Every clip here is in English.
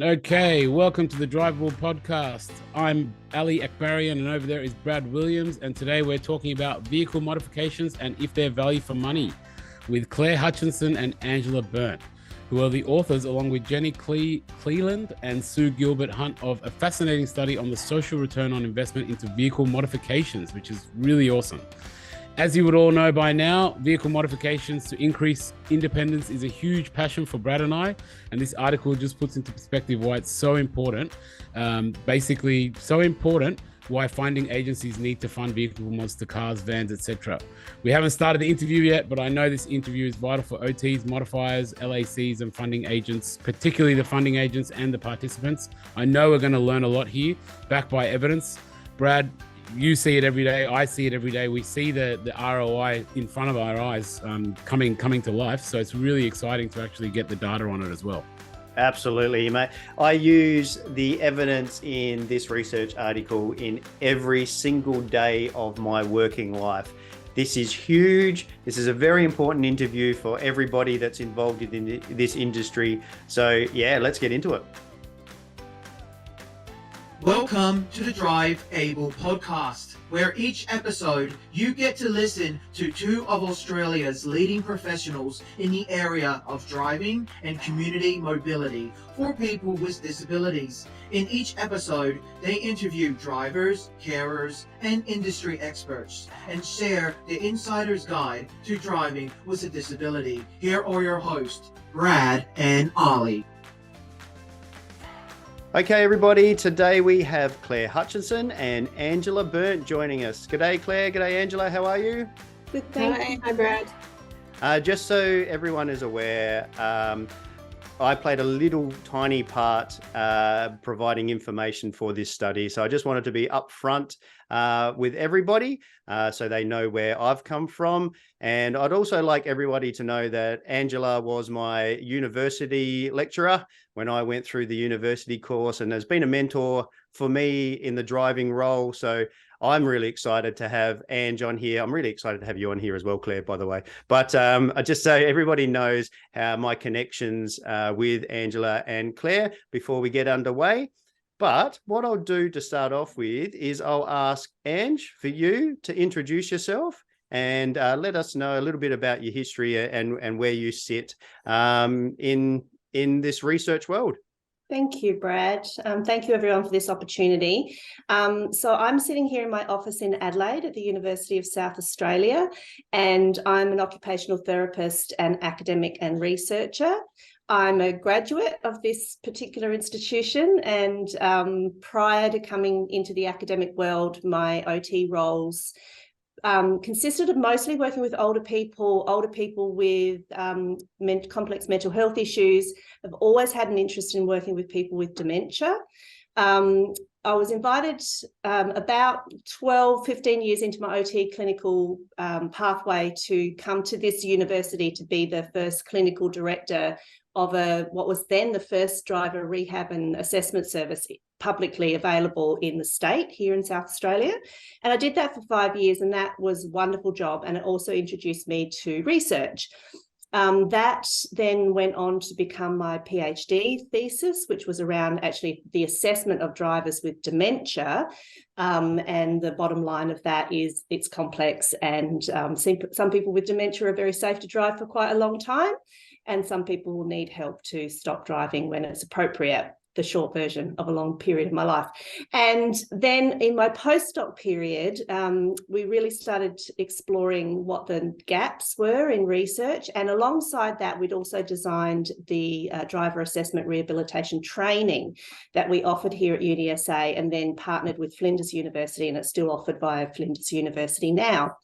Okay, welcome to the Drivable Podcast. I'm Ali Akbarian, and over there is Brad Williams, and today we're talking about vehicle modifications and if they're value for money with Claire Hutchinson and Angela Berndt, who are the authors, along with Jenny Cleland and Sue Gilbert Hunt, of a fascinating study on the social return on investment into vehicle modifications, which is really awesome. As you would all know by now, vehicle modifications to increase independence is a huge passion for Brad and I, and this article just puts into perspective why it's so important. Basically, so important why funding agencies need to fund vehicle mods to cars, vans, etc. We haven't started the interview yet, but I know this interview is vital for OTs, modifiers, LACs, and funding agents, particularly the funding agents and the participants. I know we're going to learn a lot here, backed by evidence. Brad, you see it every day. I see it every day. We see the ROI in front of our eyes coming to life. So it's really exciting to actually get the data on it as well. Absolutely, mate. I use the evidence in this research article in every single day of my working life. This is huge. This is a very important interview for everybody that's involved in this industry. So yeah, let's get into it. Welcome to the Drive Able podcast, where each episode you get to listen to two of Australia's leading professionals in the area of driving and community mobility for people with disabilities. In each episode, they interview drivers, carers, and industry experts and share the insider's guide to driving with a disability. Here are your hosts, Brad and Ollie. Okay, everybody, today we have Claire Hutchinson and Angela Berndt joining us. G'day, Claire. G'day, Angela. How are you? Good, thank you. Hi, Brad. Just so everyone is aware, I played a little tiny part providing information for this study. So I just wanted to be upfront with everybody so they know where I've come from. And I'd also like everybody to know that Angela was my university lecturer when I went through the university course and has been a mentor for me in the driving role. So I'm really excited to have Ange on here. I'm really excited to have you on here as well, Claire, by the way. But just so everybody knows my connections with Angela and Claire before we get underway. But what I'll do to start off with is I'll ask Ange for you to introduce yourself and let us know a little bit about your history and where you sit in this research world. Thank you, Brad. Thank you, everyone, for this opportunity. So I'm sitting here in my office in Adelaide at the University of South Australia, and I'm an occupational therapist and academic and researcher. I'm a graduate of this particular institution, and prior to coming into the academic world, my OT roles consisted of mostly working with older people with complex mental health issues. I've always had an interest in working with people with dementia. I was invited about 15 years into my OT clinical pathway to come to this university to be the first clinical director of what was then the first driver rehab and assessment service publicly available in the state here in South Australia. And I did that for 5 years, and that was a wonderful job. And it also introduced me to research. That then went on to become my PhD thesis, which was around actually the assessment of drivers with dementia. And the bottom line of that is it's complex, and some people with dementia are very safe to drive for quite a long time, and some people will need help to stop driving when it's appropriate. The short version of a long period of my life. And then in my postdoc period, we really started exploring what the gaps were in research. And alongside that, we'd also designed the driver assessment rehabilitation training that we offered here at UniSA, and then partnered with Flinders University, and it's still offered via Flinders University now.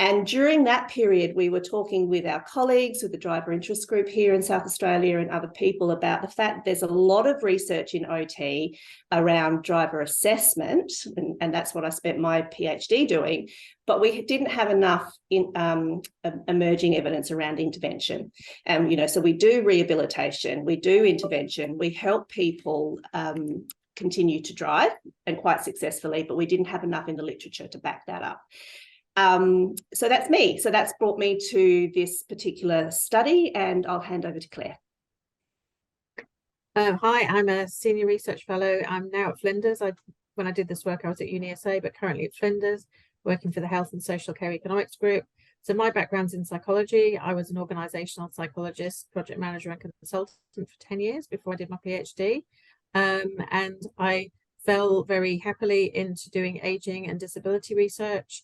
And during that period, we were talking with our colleagues, with the driver interest group here in South Australia and other people about the fact that there's a lot of research in OT around driver assessment, and that's what I spent my PhD doing, but we didn't have enough emerging evidence around intervention. So we do rehabilitation, we do intervention, we help people continue to drive, and quite successfully, but we didn't have enough in the literature to back that up. So that's me. So that's brought me to this particular study, and I'll hand over to Claire. Hi, I'm a senior research fellow. I'm now at Flinders. When I did this work, I was at UniSA, but currently at Flinders, working for the Health and Social Care Economics Group. So my background's in psychology. I was an organizational psychologist, project manager and consultant for 10 years before I did my PhD. And I fell very happily into doing aging and disability research.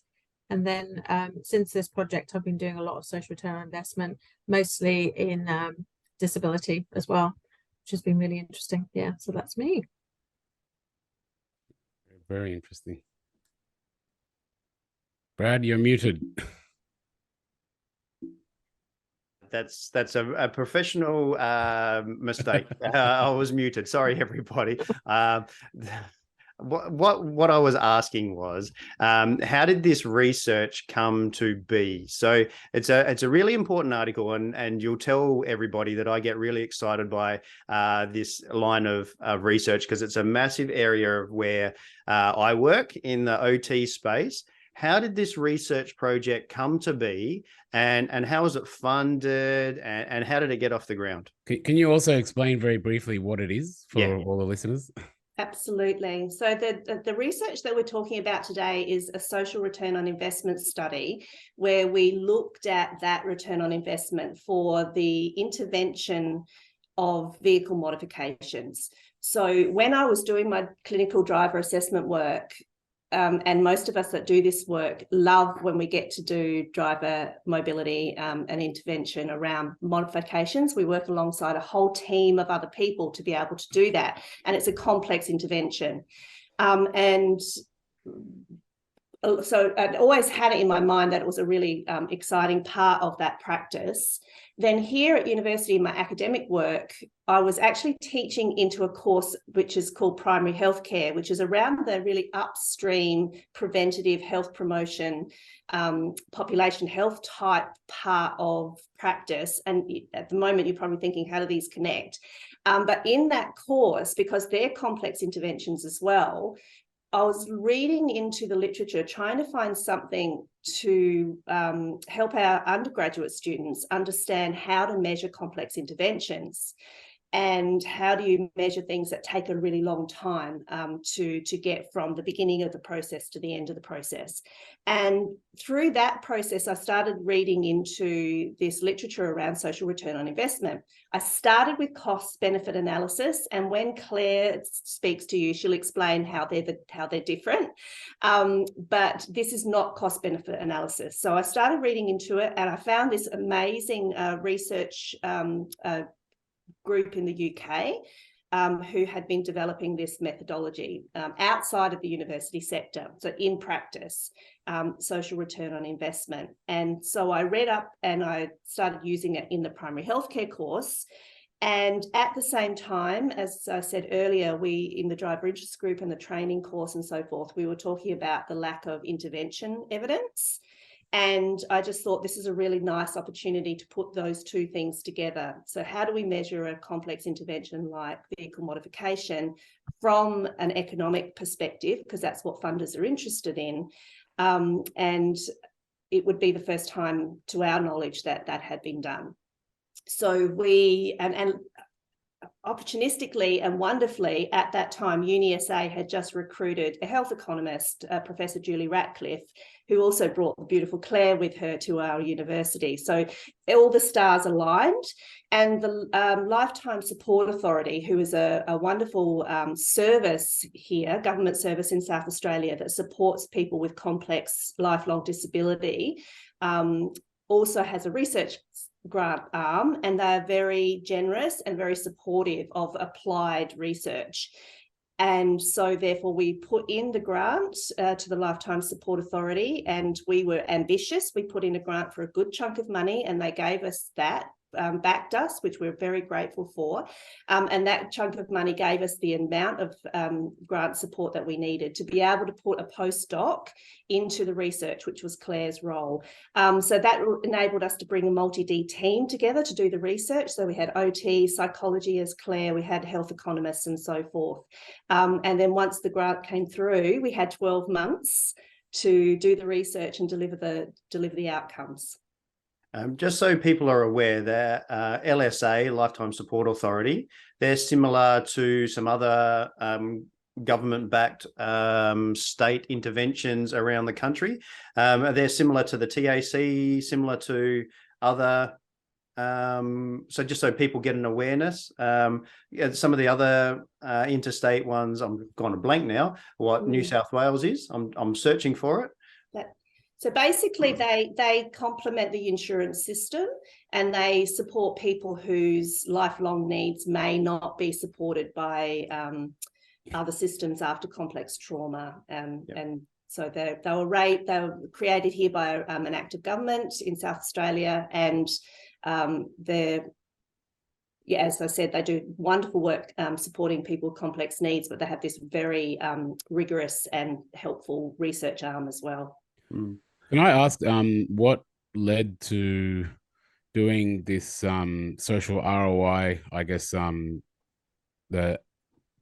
And then since this project, I've been doing a lot of social return on investment, mostly in disability as well, which has been really interesting. Yeah, so that's me. Very interesting. Brad, you're muted. That's a professional mistake. I was muted. Sorry, everybody. What I was asking was, how did this research come to be? So it's a really important article, and you'll tell everybody that I get really excited by this line of research, because it's a massive area of where I work in the OT space. How did this research project come to be, and how was it funded, and how did it get off the ground? Can you also explain very briefly what it is for all the listeners? Absolutely. So the research that we're talking about today is a social return on investment study, where we looked at that return on investment for the intervention of vehicle modifications. So when I was doing my clinical driver assessment work, and most of us that do this work love when we get to do driver mobility and intervention around modifications. We work alongside a whole team of other people to be able to do that. And it's a complex intervention. And so I'd always had it in my mind that it was a really exciting part of that practice. Then here at university in my academic work, I was actually teaching into a course which is called primary healthcare, which is around the really upstream preventative health promotion, population health type part of practice. And at the moment, you're probably thinking, how do these connect? But in that course, because they're complex interventions as well, I was reading into the literature, trying to find something to help our undergraduate students understand how to measure complex interventions, and how do you measure things that take a really long time to get from the beginning of the process to the end of the process. And through that process, I started reading into this literature around social return on investment. I started with cost-benefit analysis, and when Claire speaks to you, she'll explain how they're different. But this is not cost-benefit analysis. So I started reading into it, and I found this amazing research group in the UK who had been developing this methodology outside of the university sector, so in practice, social return on investment. And so I read up and I started using it in the primary healthcare course. And at the same time, as I said earlier, we in the driver interest group and the training course and so forth, we were talking about the lack of intervention evidence. And I just thought this is a really nice opportunity to put those two things together. So how do we measure a complex intervention like vehicle modification from an economic perspective, because that's what funders are interested in. And it would be the first time to our knowledge that that had been done. So we, and opportunistically and wonderfully at that time, UniSA had just recruited a health economist, Professor Julie Ratcliffe, who also brought the beautiful Claire with her to our university. So all the stars aligned, and the Lifetime Support Authority, who is a wonderful service here, government service in South Australia that supports people with complex lifelong disability, also has a research grant arm, and they're very generous and very supportive of applied research. And so therefore we put in the grant to the Lifetime Support Authority, and we were ambitious. We put in a grant for a good chunk of money, and they gave us that, backed us, which we're very grateful for. And that chunk of money gave us the amount of grant support that we needed to be able to put a postdoc into the research, which was Claire's role. So that enabled us to bring a multi-D team together to do the research. So we had OT, psychology as Claire, we had health economists and so forth. And then once the grant came through, we had 12 months to do the research and deliver the outcomes. Just so people are aware, that LSA, Lifetime Support Authority, they're similar to some other government-backed state interventions around the country. They're similar to the TAC, similar to other. So just so people get an awareness, yeah, some of the other interstate ones, I'm gone a blank now. What New South Wales is? I'm searching for it. So basically, they complement the insurance system, and they support people whose lifelong needs may not be supported by other systems after complex trauma. And so they were created here by an act of government in South Australia, and they're, yeah, as I said, they do wonderful work supporting people with complex needs, but they have this very rigorous and helpful research arm as well. Can I ask what led to doing this social ROI, I guess, the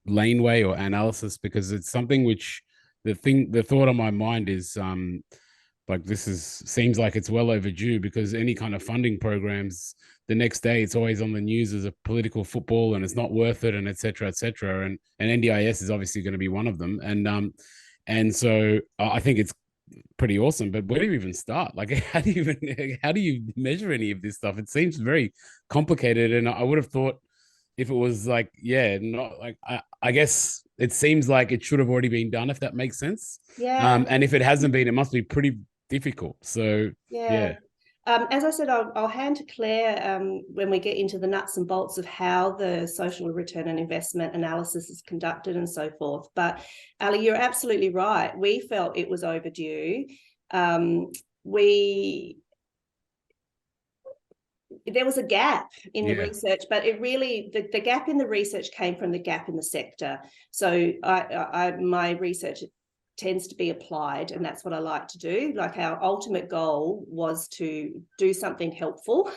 laneway or analysis? Because it's something which the thought on my mind is like seems like it's well overdue, because any kind of funding programs, the next day it's always on the news as a political football and it's not worth it, and et cetera, and NDIS is obviously going to be one of them, and so I think it's pretty awesome. But where do you even start? Like, how do you measure any of this stuff? It seems very complicated, and I would have thought if it was like, not like, I guess it seems like it should have already been done, if that makes sense. And if it hasn't been, it must be pretty difficult. So as I said, I'll hand to Claire when we get into the nuts and bolts of how the social return on investment analysis is conducted and so forth. But Ali, you're absolutely right. We felt it was overdue. There was a gap in the research, but it really, the gap in the research came from the gap in the sector. So my research tends to be applied, and that's what I like to do. Like, our ultimate goal was to do something helpful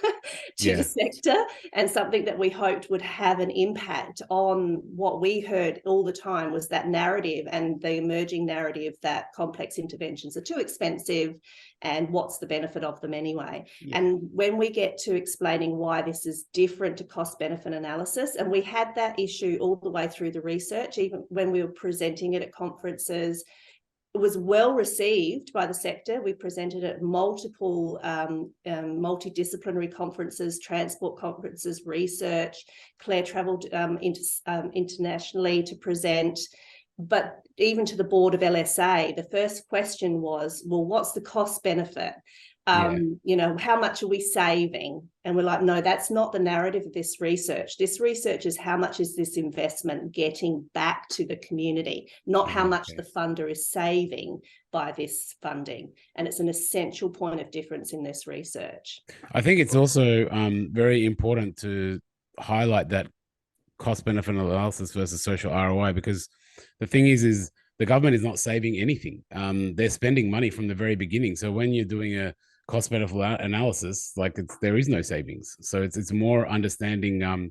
to the sector, and something that we hoped would have an impact on what we heard all the time was that narrative, and the emerging narrative that complex interventions are too expensive, and what's the benefit of them anyway. And when we get to explaining why this is different to cost benefit analysis, and we had that issue all the way through the research, even when we were presenting it at conferences. It was well received by the sector. We presented at multiple multidisciplinary conferences, transport conferences, research. Claire travelled internationally to present. But even to the board of LSA, the first question was, well, what's the cost benefit? You know, how much are we saving? And we're like, no, that's not the narrative of this research. This research is how much is this investment getting back to the community, not how much the funder is saving by this funding. And it's an essential point of difference in this research. I think it's also very important to highlight that cost benefit analysis versus social ROI, because the thing is the government is not saving anything. They're spending money from the very beginning. So when you're doing a cost benefit analysis, like, there is no savings. So it's more understanding,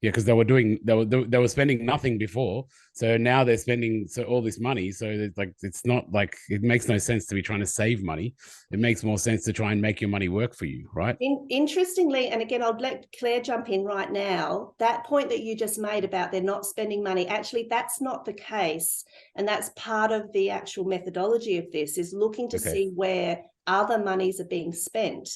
because they were spending nothing before, so now they're spending all this money. So it's not like, it makes no sense to be trying to save money. It makes more sense to try and make your money work for you, right? Interestingly, and again, I'll let Claire jump in right now, that point that you just made about they're not spending money, actually that's not the case, and that's part of the actual methodology of this, is looking to see where other monies are being spent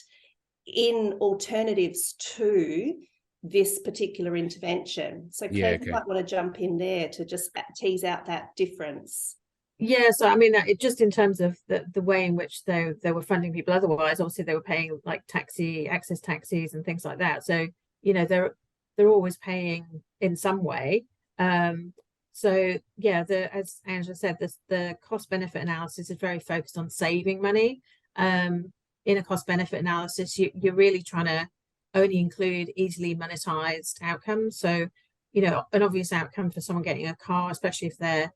in alternatives to this particular intervention. So Claire, you might want to jump in there to just tease out that difference. Yeah, so I mean, just in terms of the way in which they were funding people otherwise, obviously they were paying like access taxis and things like that. So, you know, they're always paying in some way. So yeah, as Angela said, the cost benefit analysis is very focused on saving money. In a cost benefit analysis, you're really trying to only include easily monetized outcomes. So, you know, an obvious outcome for someone getting a car, especially if they're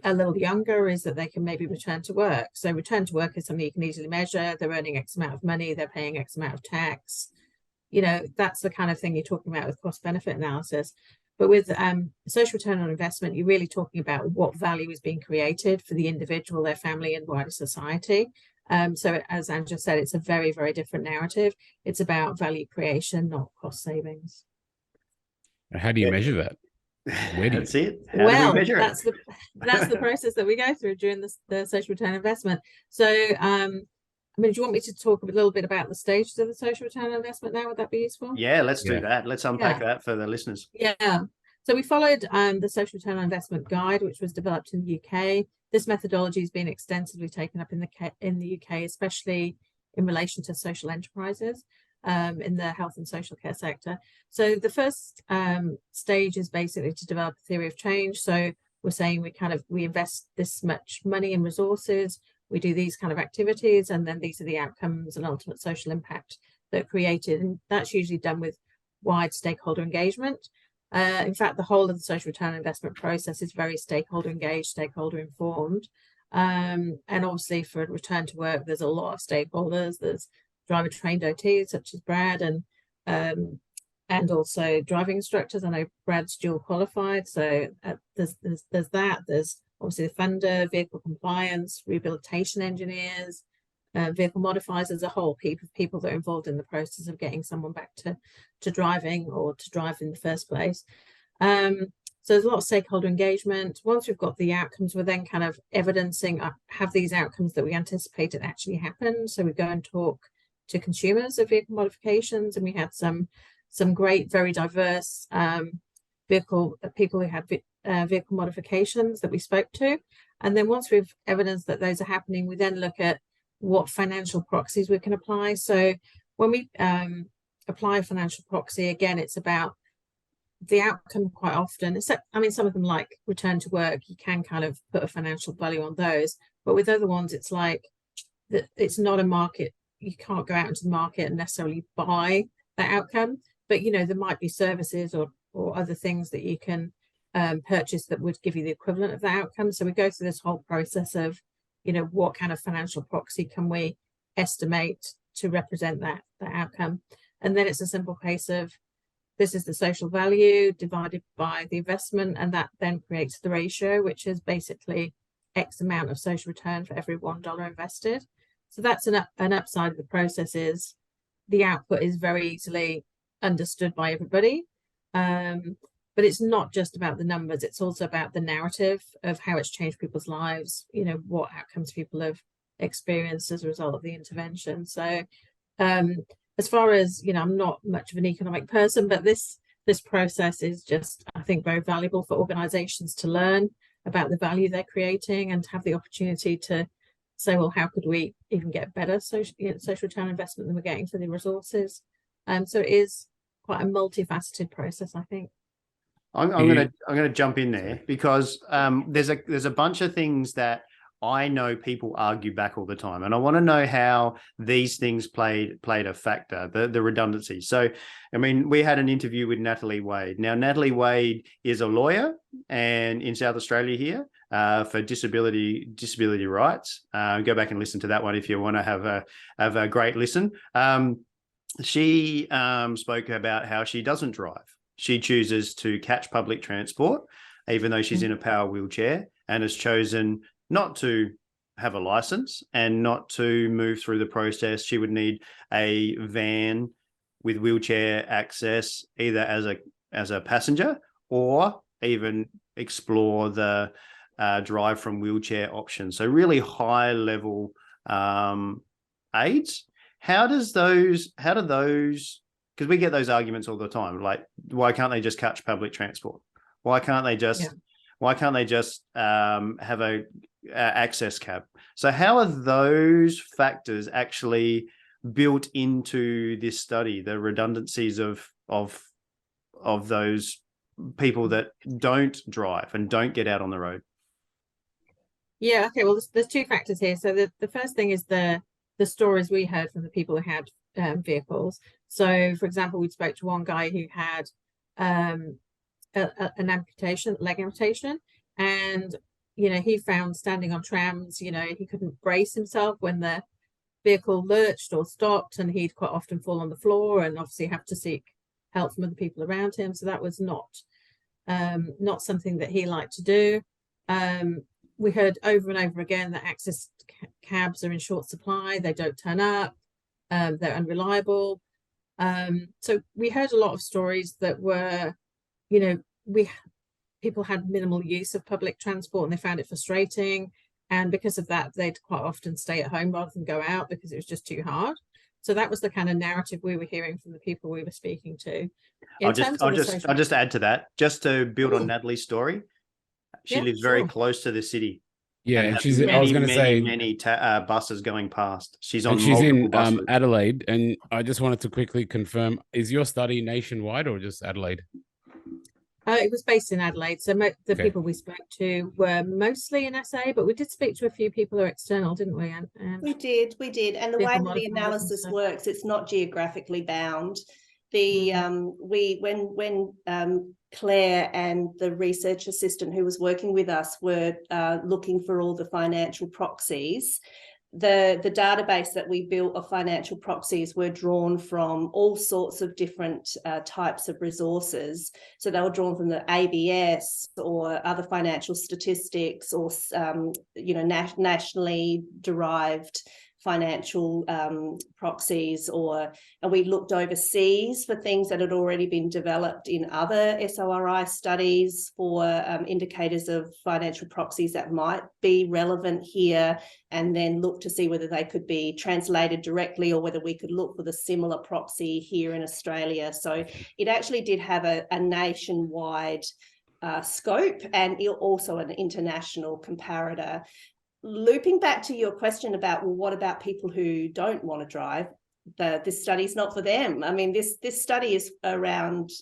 a little younger, is that they can maybe return to work. So return to work is something you can easily measure. They're earning X amount of money, they're paying X amount of tax. You know, that's the kind of thing you're talking about with cost benefit analysis. But with social return on investment, you're really talking about what value is being created for the individual, their family, and wider society. So as Angela said, it's a very, very different narrative. It's about value creation, not cost savings. How do you measure that? Where do you? That's it. How do we measure that's it? that's the process that we go through during the social return investment. So I mean, do you want me to talk a little bit about the stages of the social return investment now? Would that be useful? Yeah, let's do that. Let's unpack that for the listeners. Yeah. So we followed the social return on investment guide, which was developed in the UK. This methodology has been extensively taken up in the UK, especially in relation to social enterprises in the health and social care sector. So the first stage is basically to develop a theory of change. So we're saying we invest this much money and resources, we do these kind of activities, and then these are the outcomes and ultimate social impact that are created. And that's usually done with wide stakeholder engagement. In fact, the whole of the social return investment process is very stakeholder engaged, stakeholder informed. And obviously for return to work, there's a lot of stakeholders. There's driver trained OTs such as Brad and also driving instructors. I know Brad's dual qualified. So there's that. There's obviously the funder, vehicle compliance, rehabilitation engineers, vehicle modifiers as a whole, people that are involved in the process of getting someone back to driving or to drive in the first place. So there's a lot of stakeholder engagement. Once we've got the outcomes, we're then kind of evidencing, have these outcomes that we anticipated actually happen. So we go and talk to consumers of vehicle modifications, and we had some great, very diverse people who had vehicle modifications that we spoke to. And then once we've evidenced that those are happening, we then look at what financial proxies we can apply. So when we apply a financial proxy, again, it's about the outcome quite often, except, I mean, some of them like return to work, you can kind of put a financial value on those. But with other ones, it's like, it's not a market. You can't go out into the market and necessarily buy that outcome. But, you know, there might be services or other things that you can purchase that would give you the equivalent of that outcome. So we go through this whole process of, you know, what kind of financial proxy can we estimate to represent that outcome? And then it's a simple case of, this is the social value divided by the investment, and that then creates the ratio, which is basically X amount of social return for every $1 invested. So that's an upside of the process is the output is very easily understood by everybody. But it's not just about the numbers, it's also about the narrative of how it's changed people's lives, you know, what outcomes people have experienced as a result of the intervention. So as far as, you know, I'm not much of an economic person, but this process is just, I think, very valuable for organizations to learn about the value they're creating and to have the opportunity to say, well, how could we even get better social return investment than we're getting for the resources? So it is quite a multifaceted process, I think. I'm gonna jump in there because there's a bunch of things that I know people argue back all the time, and I want to know how these things played a factor, the redundancy. So, I mean, we had an interview with Natalie Wade. Now, Natalie Wade is a lawyer and in South Australia here for disability rights. Go back and listen to that one if you want to have a great listen. She spoke about how she doesn't drive. She chooses to catch public transport, even though she's in a power wheelchair, and has chosen not to have a license and not to move through the process. She would need a van with wheelchair access, either as a passenger or even explore the drive from wheelchair option. So really high level aids. How do those, because we get those arguments all the time, like, why can't they just catch public transport? Why can't they just have a access cab? So how are those factors actually built into this study, the redundancies of those people that don't drive and don't get out on the road? Yeah, okay, well, there's two factors here. So the first thing is the stories we heard from the people who had vehicles. So, for example, we spoke to one guy who had an leg amputation, and, you know, he found standing on trams, you know, he couldn't brace himself when the vehicle lurched or stopped, and he'd quite often fall on the floor and obviously have to seek help from other people around him. So that was not something that he liked to do. we heard over and over again that access cabs are in short supply, they don't turn up, they're unreliable. So we heard a lot of stories that were, you know, people had minimal use of public transport and they found it frustrating. And because of that, they'd quite often stay at home rather than go out because it was just too hard. So that was the kind of narrative we were hearing from the people we were speaking to. I'll just add to that, just to build on Natalie's story. She lives very close to the city. Yeah, and she's. Many, I was going to say many buses going past. She's in buses. Adelaide, and I just wanted to quickly confirm: is your study nationwide or just Adelaide? It was based in Adelaide, so the people we spoke to were mostly in SA, but we did speak to a few people who are external, didn't we? We did, and the way the analysis works, it's not geographically bound. The when Claire and the research assistant who was working with us were looking for all the financial proxies, the database that we built of financial proxies were drawn from all sorts of different types of resources. So they were drawn from the ABS or other financial statistics, or nationally derived financial proxies, and we looked overseas for things that had already been developed in other SORI studies for indicators of financial proxies that might be relevant here, and then look to see whether they could be translated directly or whether we could look for the similar proxy here in Australia. So it actually did have a nationwide scope and also an international comparator. Looping back to your question about, well, what about people who don't want to drive? This study is not for them. I mean, this study is around,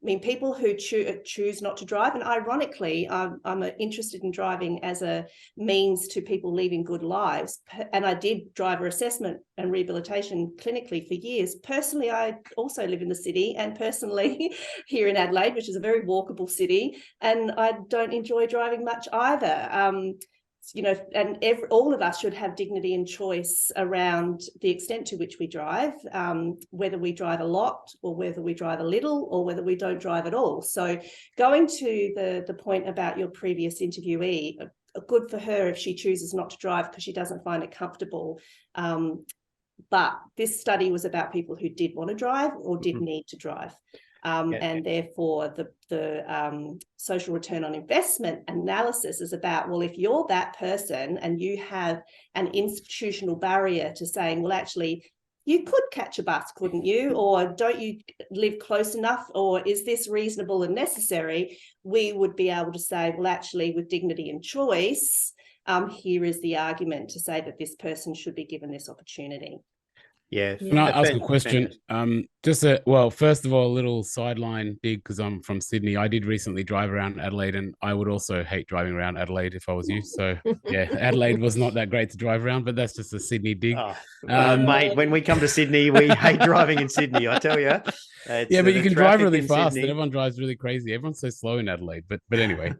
people who choose not to drive. And ironically, I'm interested in driving as a means to people leading good lives. And I did driver assessment and rehabilitation clinically for years. Personally, I also live in the city, and personally here in Adelaide, which is a very walkable city, and I don't enjoy driving much either. And all of us should have dignity and choice around the extent to which we drive, whether we drive a lot or whether we drive a little or whether we don't drive at all. So going to the point about your previous interviewee, good for her if she chooses not to drive because she doesn't find it comfortable. But this study was about people who did want to drive or did need to drive. And therefore the social return on investment analysis is about, well, if you're that person and you have an institutional barrier to saying, well, actually, you could catch a bus, couldn't you? Or don't you live close enough? Or is this reasonable and necessary? We would be able to say, well, actually, with dignity and choice, here is the argument to say that this person should be given this opportunity. Yeah. Can I ask a question? First of all, a little sideline dig, because I'm from Sydney. I did recently drive around Adelaide, and I would also hate driving around Adelaide if I was you. So yeah, Adelaide was not that great to drive around, but that's just a Sydney dig. Mate, when we come to Sydney, we hate driving in Sydney, I tell you. But you can drive really fast, and everyone drives really crazy. Everyone's so slow in Adelaide. But anyway,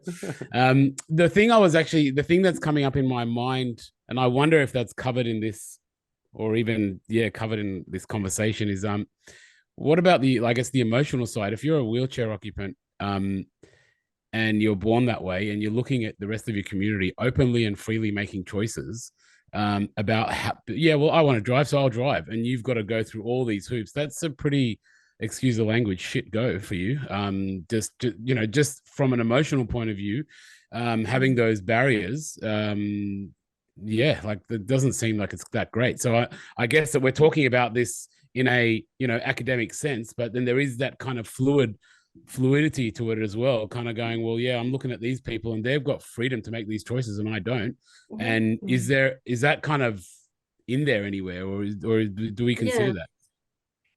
the thing that's coming up in my mind, and I wonder if that's covered in this, or even covered in this conversation, is what about the emotional side? If you're a wheelchair occupant and you're born that way, and you're looking at the rest of your community openly and freely making choices about how, I want to drive, so I'll drive, and you've got to go through all these hoops. That's a pretty, excuse the language, shit go for you. Just from an emotional point of view, having those barriers, it doesn't seem like it's that great. So I guess that we're talking about this in a academic sense, but then there is that kind of fluidity to it as well, kind of going, well, I'm looking at these people and they've got freedom to make these choices and I don't. And is that kind of in there anywhere, or do we consider that?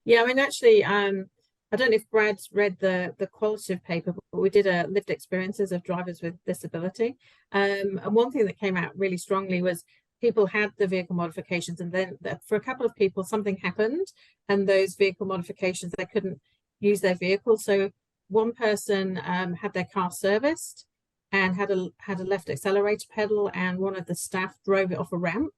I mean, actually, I don't know if Brad's read the qualitative paper, but we did a lived experiences of drivers with disability. And one thing that came out really strongly was people had the vehicle modifications, and then for a couple of people, something happened, and those vehicle modifications, they couldn't use their vehicle. So one person had their car serviced and had a left accelerator pedal, and one of the staff drove it off a ramp.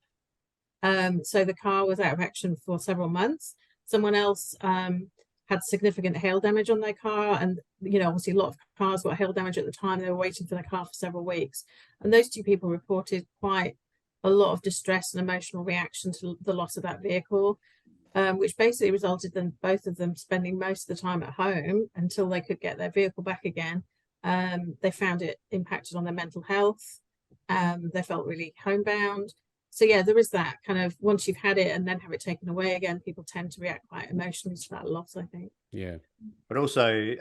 So the car was out of action for several months. Someone else had significant hail damage on their car, and obviously a lot of cars got hail damage at the time. They were waiting for the car for several weeks. And those two people reported quite a lot of distress and emotional reaction to the loss of that vehicle, which basically resulted in both of them spending most of the time at home until they could get their vehicle back again. They found it impacted on their mental health. They felt really homebound. So yeah, there is that kind of, once you've had it and then have it taken away again, people tend to react quite emotionally to that loss, I think. Yeah. But also,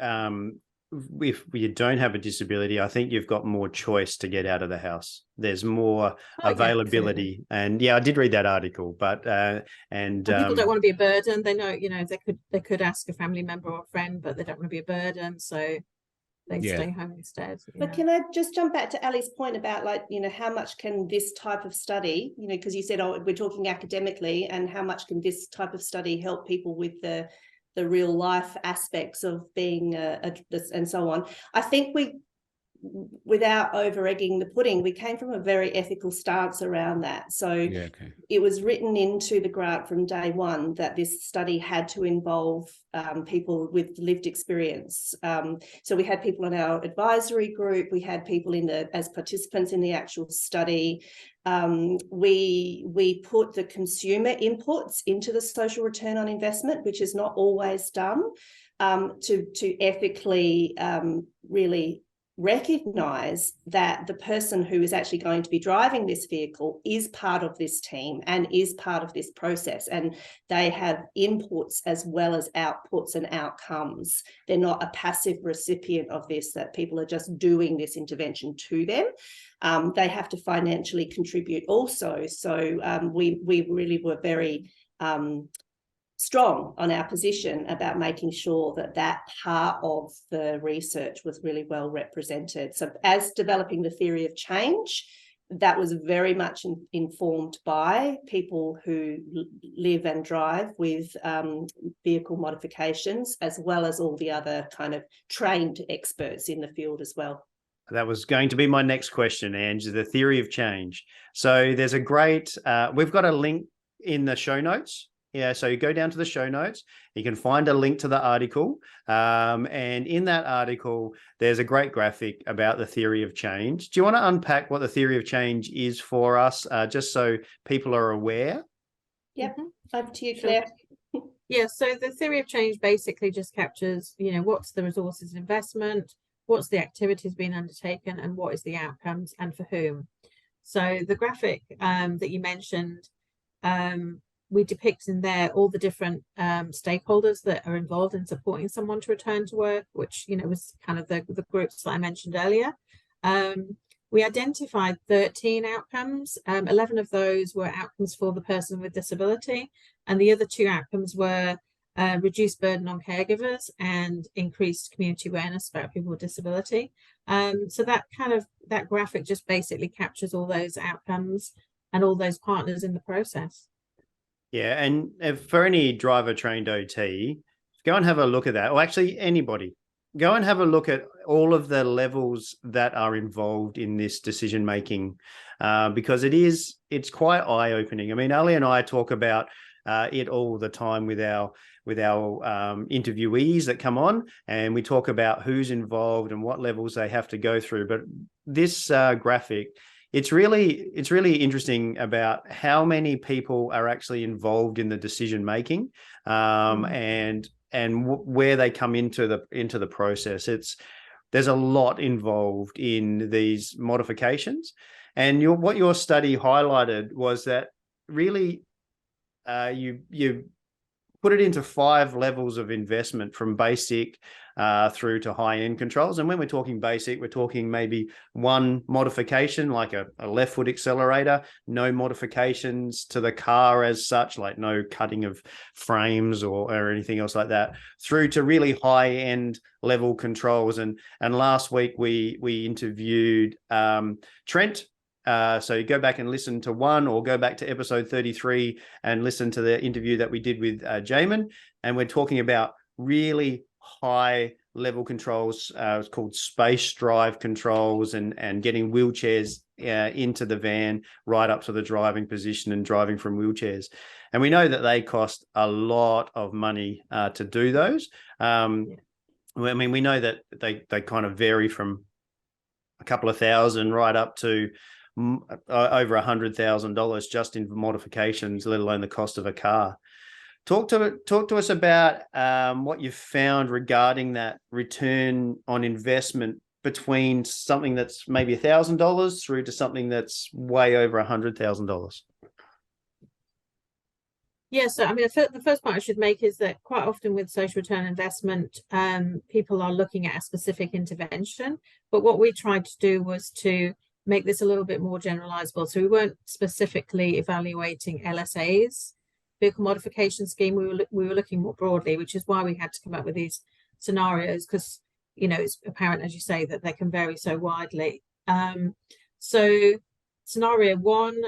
if you don't have a disability, I think you've got more choice to get out of the house. There's more availability. Yeah, and yeah, I did read that article, but and people don't want to be a burden. They know, they could ask a family member or a friend, but they don't want to be a burden. So they stay home instead. But can I just jump back to Ali's point about, like, how much can this type of study, because you said, we're talking academically, and how much can this type of study help people with the real life aspects of being and so on. I think without over-egging the pudding, we came from a very ethical stance around that. So it was written into the grant from day one that this study had to involve people with lived experience. So we had people in our advisory group, we had people as participants in the actual study. We put the consumer inputs into the social return on investment, which is not always done, to ethically really recognise that the person who is actually going to be driving this vehicle is part of this team and is part of this process, and they have inputs as well as outputs and outcomes. They're not a passive recipient of this, that people are just doing this intervention to them. They have to financially contribute also. So we really were very strong on our position about making sure that part of the research was really well represented. So as developing the theory of change, that was very much informed by people who live and drive with vehicle modifications, as well as all the other kind of trained experts in the field as well. That was going to be my next question, Ange, the theory of change. So there's a great, we've got a link in the show notes. Yeah, so you go down to the show notes, you can find a link to the article. And in that article, there's a great graphic about the theory of change. Do you want to unpack what the theory of change is for us, just so people are aware? Yep, over to you, Claire. Yeah, so the theory of change basically just captures, what's the resources and investment, what's the activities being undertaken, and what is the outcomes and for whom. So the graphic that you mentioned, we depict in there all the different stakeholders that are involved in supporting someone to return to work, which, was kind of the groups that I mentioned earlier. We identified 13 outcomes. 11 of those were outcomes for the person with disability, and the other 2 outcomes were reduced burden on caregivers and increased community awareness about people with disability. So that graphic just basically captures all those outcomes and all those partners in the process. Yeah, and for any driver trained OT, go and have a look at that. Or actually, anybody, go and have a look at all of the levels that are involved in this decision making, because it's quite eye opening. I mean, Ali and I talk about it all the time with our interviewees that come on, and we talk about who's involved and what levels they have to go through. But this graphic, it's really interesting about how many people are actually involved in the decision making, and where they come into the process. There's a lot involved in these modifications, and what your study highlighted was that really you put it into 5 levels of investment, from basic through to high-end controls. And when we're talking basic, we're talking maybe one modification, like a left foot accelerator, no modifications to the car as such, like no cutting of frames or anything else like that, through to really high-end level controls. And last week we interviewed Trent. So you go back and listen to one, or go back to episode 33 and listen to the interview that we did with Jamin. And we're talking about really high level controls. It's called space drive controls, and getting wheelchairs into the van right up to the driving position and driving from wheelchairs. And we know that they cost a lot of money to do those. I mean, we know that they kind of vary from a couple of thousand right up to over $100,000 just in modifications, let alone the cost of a car. Talk to us about what you've found regarding that return on investment between something that's maybe $1,000 through to something that's way over $100,000. Yeah, so I mean, the first point I should make is that quite often with social return investment, people are looking at a specific intervention. But what we tried to do was to make this a little bit more generalizable. So we weren't specifically evaluating LSAs, vehicle modification scheme. We were looking more broadly, which is why we had to come up with these scenarios, because it's apparent, as you say, that they can vary so widely. So scenario one.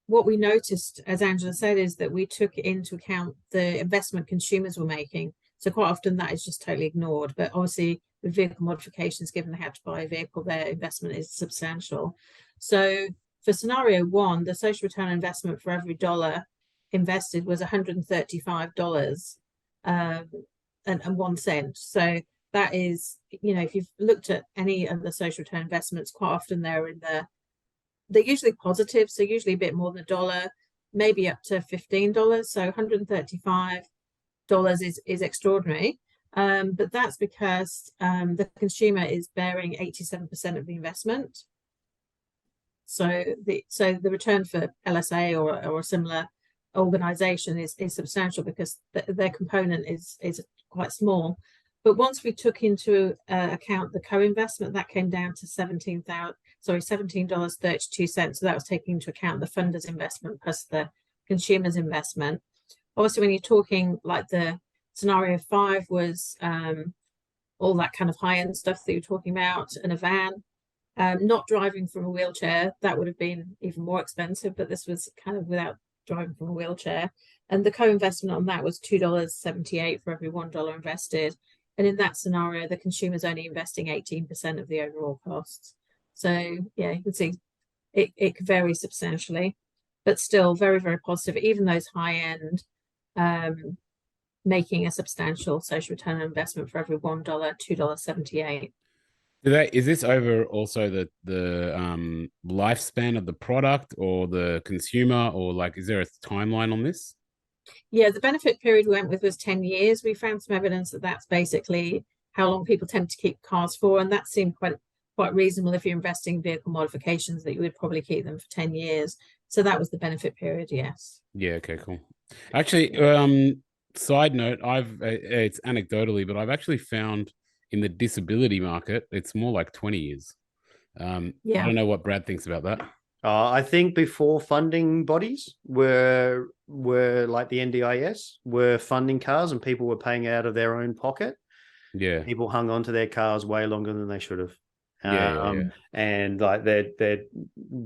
What we noticed, as Angela said, is that we took into account the investment consumers were making. So quite often that is just totally ignored. But obviously with vehicle modifications, given they have to buy a vehicle, their investment is substantial. So for scenario one, the social return investment for every dollar invested was $135 and 1 cent. So that is, if you've looked at any of the social return investments, quite often they're usually positive, so usually a bit more than $1, maybe up to $15. So $135 is extraordinary, but that's because the consumer is bearing 87% of the investment. So the return for LSA or a similar organization is substantial because their component is quite small. But once we took into account the co-investment, that came down to $17.32. So that was taking into account the funder's investment plus the consumer's investment. Obviously, when you're talking like the scenario 5 was all that kind of high-end stuff that you're talking about, and a van, not driving from a wheelchair, that would have been even more expensive, but this was kind of without driving from a wheelchair. And the co-investment on that was $2.78 for every $1 invested. And in that scenario, the consumer's only investing 18% of the overall costs. So yeah, you can see it could vary substantially, but still very, very positive. Even those high end, making a substantial social return on investment for every $1, $2.78. Is this over also the lifespan of the product or the consumer, or like, is there a timeline on this? Yeah, the benefit period we went with was 10 years. We found some evidence that that's basically how long people tend to keep cars for, and that seemed quite reasonable. If you're investing in vehicle modifications, that you would probably keep them for 10 years. So that was the benefit period, yes. Yeah, okay, cool. Actually, side note, it's anecdotally, but I've actually found in the disability market, it's more like 20 years. I don't know what Brad thinks about that. I think before funding bodies were like the NDIS were funding cars and people were paying out of their own pocket. Yeah. People hung on to their cars way longer than they should have. Yeah. And like they're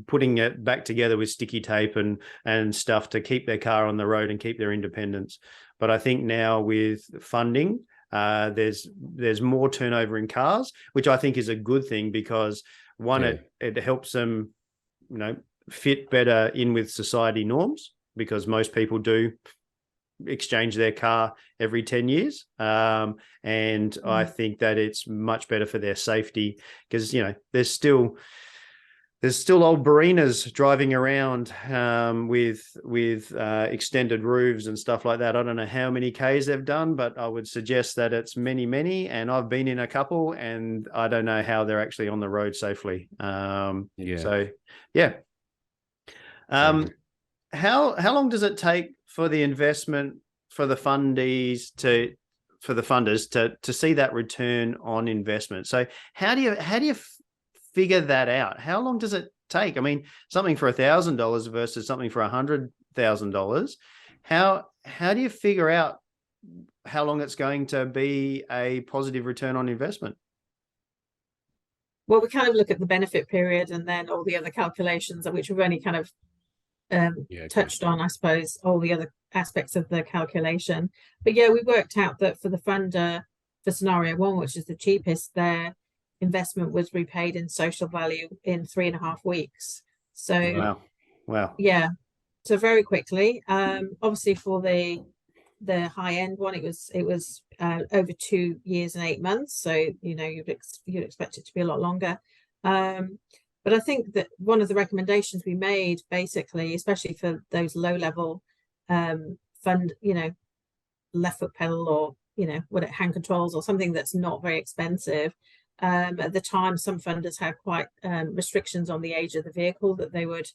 putting it back together with sticky tape and stuff to keep their car on the road and keep their independence. But I think now with funding, there's more turnover in cars, which I think is a good thing, because one, it helps them, fit better in with society norms, because most people do exchange their car every 10 years. And I think that it's much better for their safety, because, there's still old Barinas driving around with extended roofs and stuff like that. I don't know how many Ks they've done, but I would suggest that it's many, and I've been in a couple, and I don't know how they're actually on the road safely. So yeah. How long does it take for the investment for the funders to see that return on investment? So how do you figure that out? How long does it take? I mean, something for $1,000 versus something for $100,000. How do you figure out how long it's going to be a positive return on investment? Well, we kind of look at the benefit period and then all the other calculations, which we've only kind of touched on, I suppose, all the other aspects of the calculation. But yeah, we worked out that for the funder, for scenario 1, which is the cheapest, their investment was repaid in social value in 3.5 weeks. So wow. Yeah, so very quickly. Obviously for the the high end one, it was over 2 years and 8 months. So, you know, you'd expect it to be a lot longer. But I think that one of the recommendations we made, basically, especially for those low level fund, you know, left foot pedal, or, you know, hand controls, or something that's not very expensive. At the time, some funders had quite restrictions on the age of the vehicle that they would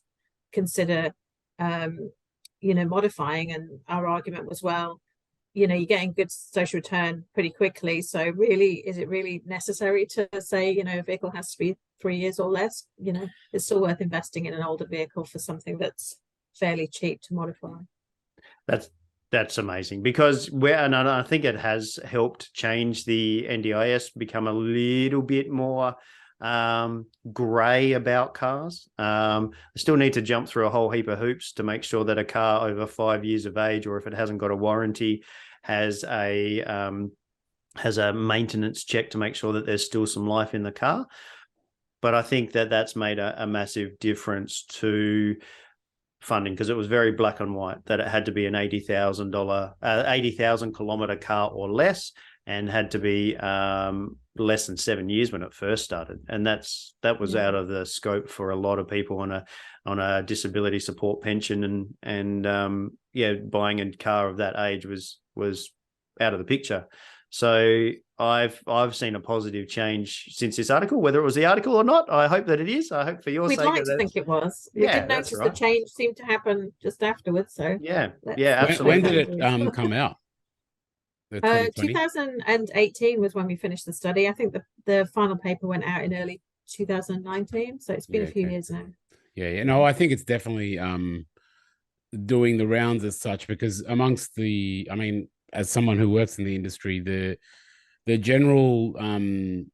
consider, you know, modifying. And our argument was, well, you know, you're getting good social return pretty quickly. So really, is it really necessary to say, you know, a vehicle has to be 3 years or less? You know, it's still worth investing in an older vehicle for something that's fairly cheap to modify. That's amazing, because and I think it has helped change the NDIS, become a little bit more grey about cars. I still need to jump through a whole heap of hoops to make sure that a car over 5 years of age, or if it hasn't got a warranty, has a maintenance check to make sure that there's still some life in the car. But I think that that's made a massive difference to funding, because it was very black and white that it had to be an $80,000 kilometer car or less, and had to be less than 7 years when it first started. And that was out of the scope for a lot of people on a disability support pension, and buying a car of that age was out of the picture. So I've seen a positive change since this article, whether it was the article or not. I hope that it is. I hope for your sake. We'd like to think it was. We did notice the change seemed to happen just afterwards. So absolutely. When did it come out? 2018 was when we finished the study. I think the final paper went out in early 2019. So it's been a few years now. Yeah. No, I think it's definitely doing the rounds as such, because as someone who works in the industry, the general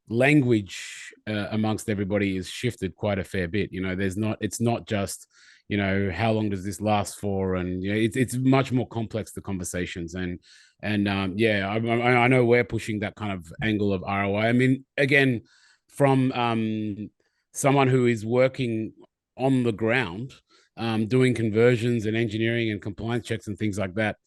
language amongst everybody is shifted quite a fair bit. You know, it's not just, you know, how long does this last for, and you know, it's much more complex, the conversations, and I know we're pushing that kind of angle of ROI. I mean, again, from someone who is working on the ground, doing conversions and engineering and compliance checks and things like that.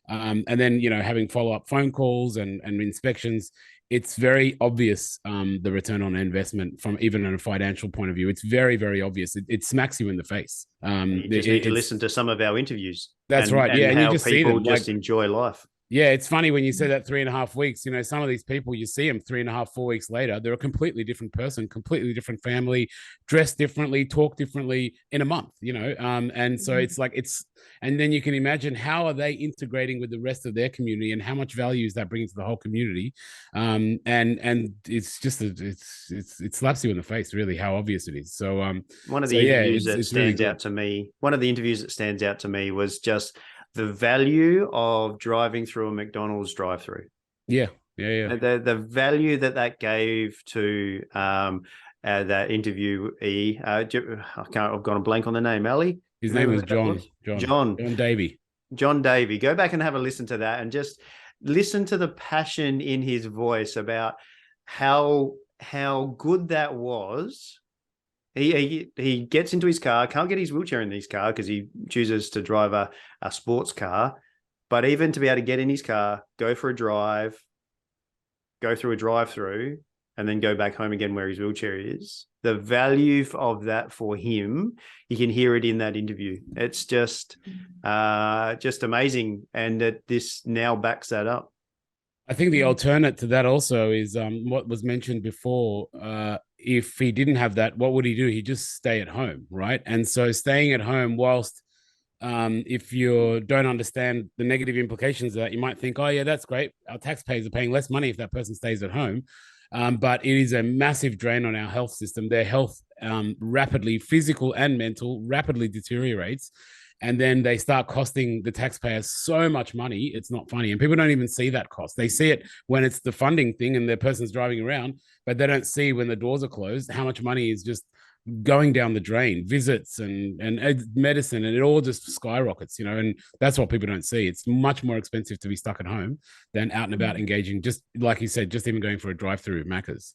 And then, you know, having follow-up phone calls and inspections, it's very obvious, the return on investment from even in a financial point of view. It's very, very obvious. It smacks you in the face. You just need to listen to some of our interviews. That's right. And how you just people see them, just enjoy life. Yeah, it's funny when you say that 3.5 weeks, you know, some of these people, you see them 3.5, 4 weeks later, they're a completely different person, completely different family, dressed differently, talk differently in a month, you know. And so it's like, and then you can imagine, how are they integrating with the rest of their community, and how much value is that bringing to the whole community? And it's just, it slaps you in the face, really, how obvious it is. So one of the interviews that stands out to me was just the value of driving through a McDonald's drive-through. Yeah. The value that gave to that interviewee. I've gone a blank on the name. Ali. His name was John Davey. John Davey. Go back and have a listen to that, and just listen to the passion in his voice about how good that was. He gets into his car, can't get his wheelchair in his car because he chooses to drive a sports car. But even to be able to get in his car, go for a drive, go through a drive-through, and then go back home again where his wheelchair is, the value of that for him, you can hear it in that interview. It's just amazing. And that this now backs that up. I think the alternate to that also is what was mentioned before. If he didn't have that, what would he do? He'd just stay at home, right? And so staying at home, whilst if you don't understand the negative implications of that, you might think, oh yeah, that's great. Our taxpayers are paying less money if that person stays at home. But it is a massive drain on our health system. Their health rapidly, physical and mental, rapidly deteriorates. And then they start costing the taxpayers so much money, it's not funny. And people don't even see that cost. They see it when it's the funding thing and the person's driving around, but they don't see when the doors are closed how much money is just going down the drain, visits and medicine, and it all just skyrockets, you know. And that's what people don't see. It's much more expensive to be stuck at home than out and about engaging, just like you said, just even going for a drive-through at Macca's.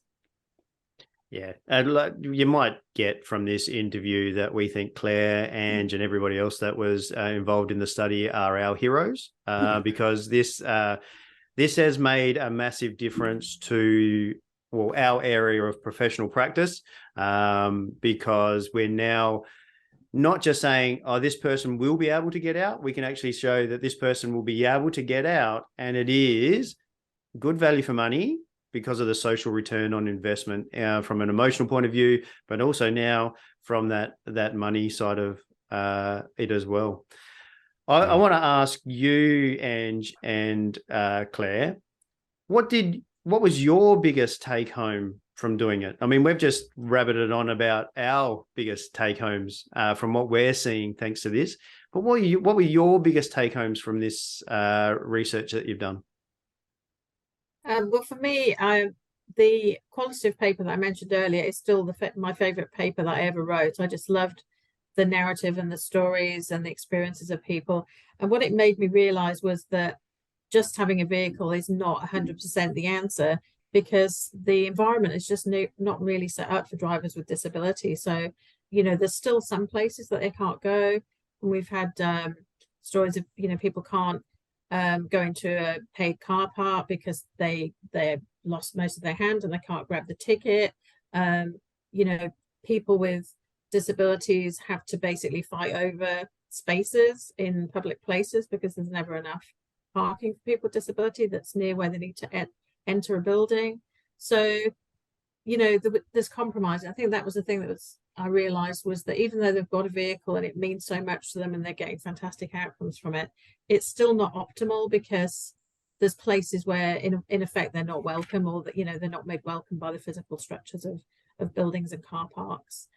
Yeah, and like you might get from this interview that we think Claire, Ange, and everybody else that was involved in the study are our heroes, because this has made a massive difference to our area of professional practice, because we're now not just saying, oh, this person will be able to get out. We can actually show that this person will be able to get out, and it is good value for money because of the social return on investment, from an emotional point of view, but also now from that money side of it as well. I want to ask you, Ange and Claire, what was your biggest take home from doing it? I mean, we've just rabbited on about our biggest take homes from what we're seeing thanks to this, but what were your biggest take homes from this research that you've done? Well, for me, the qualitative paper that I mentioned earlier is still my favorite paper that I ever wrote. I just loved the narrative and the stories and the experiences of people. And what it made me realize was that just having a vehicle is not 100% the answer, because the environment is just not really set up for drivers with disability. So, there's still some places that they can't go. And we've had stories of, people can't go into a paid car park because they lost most of their hand and they can't grab the ticket. People with disabilities have to basically fight over spaces in public places because there's never enough parking for people with disability that's near where they need to enter a building. So, there's compromise. I think that was the thing I realized, was that even though they've got a vehicle and it means so much to them and they're getting fantastic outcomes from it, it's still not optimal, because there's places where in effect they're not welcome, or that they're not made welcome by the physical structures of buildings and car parks.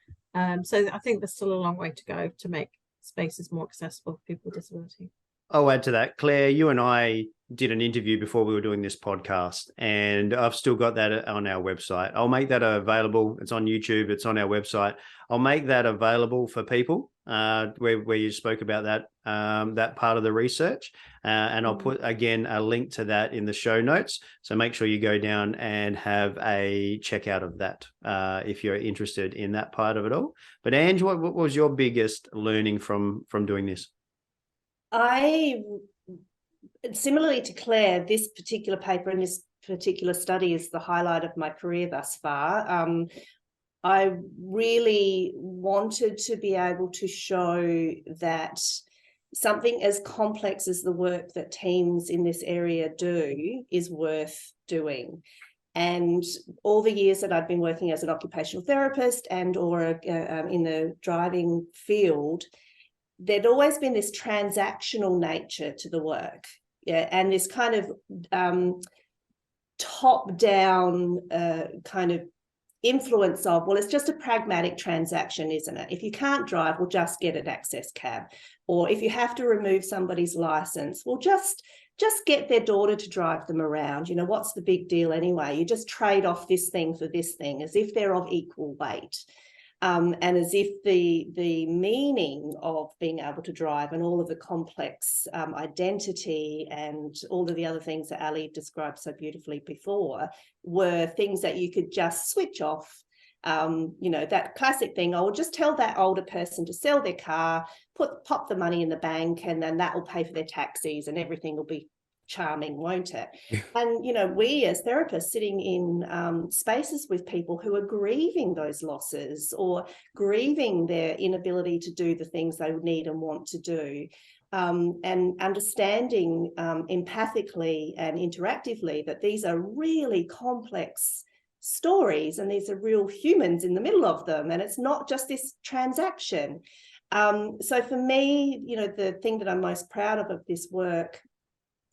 So I think there's still a long way to go to make spaces more accessible for people with disability. I'll add to that. Claire, you and I did an interview before we were doing this podcast, and I've still got that on our website. I'll make that available. It's on YouTube. It's on our website. I'll make that available for people where you spoke about that part of the research. And I'll put, again, a link to that in the show notes. So make sure you go down and have a check out of that if you're interested in that part of it all. But Ange, what was your biggest learning from doing this? Similarly to Claire, this particular paper and this particular study is the highlight of my career thus far. I really wanted to be able to show that something as complex as the work that teams in this area do is worth doing. And all the years that I've been working as an occupational therapist or in the driving field, there'd always been this transactional nature to the work, and this kind of top-down kind of influence of, well, it's just a pragmatic transaction, isn't it? If you can't drive, we'll just get an access cab. Or if you have to remove somebody's license, we'll just get their daughter to drive them around. What's the big deal anyway? You just trade off this thing for this thing, as if they're of equal weight. And as if the meaning of being able to drive and all of the complex identity and all of the other things that Ali described so beautifully before were things that you could just switch off. That classic thing, I will just tell that older person to sell their car, pop the money in the bank, and then that will pay for their taxis and everything will be charming, won't it? And we as therapists sitting in spaces with people who are grieving those losses or grieving their inability to do the things they would need and want to do, and understanding empathically and interactively that these are really complex stories and these are real humans in the middle of them, and it's not just this transaction. So for me, the thing that I'm most proud of this work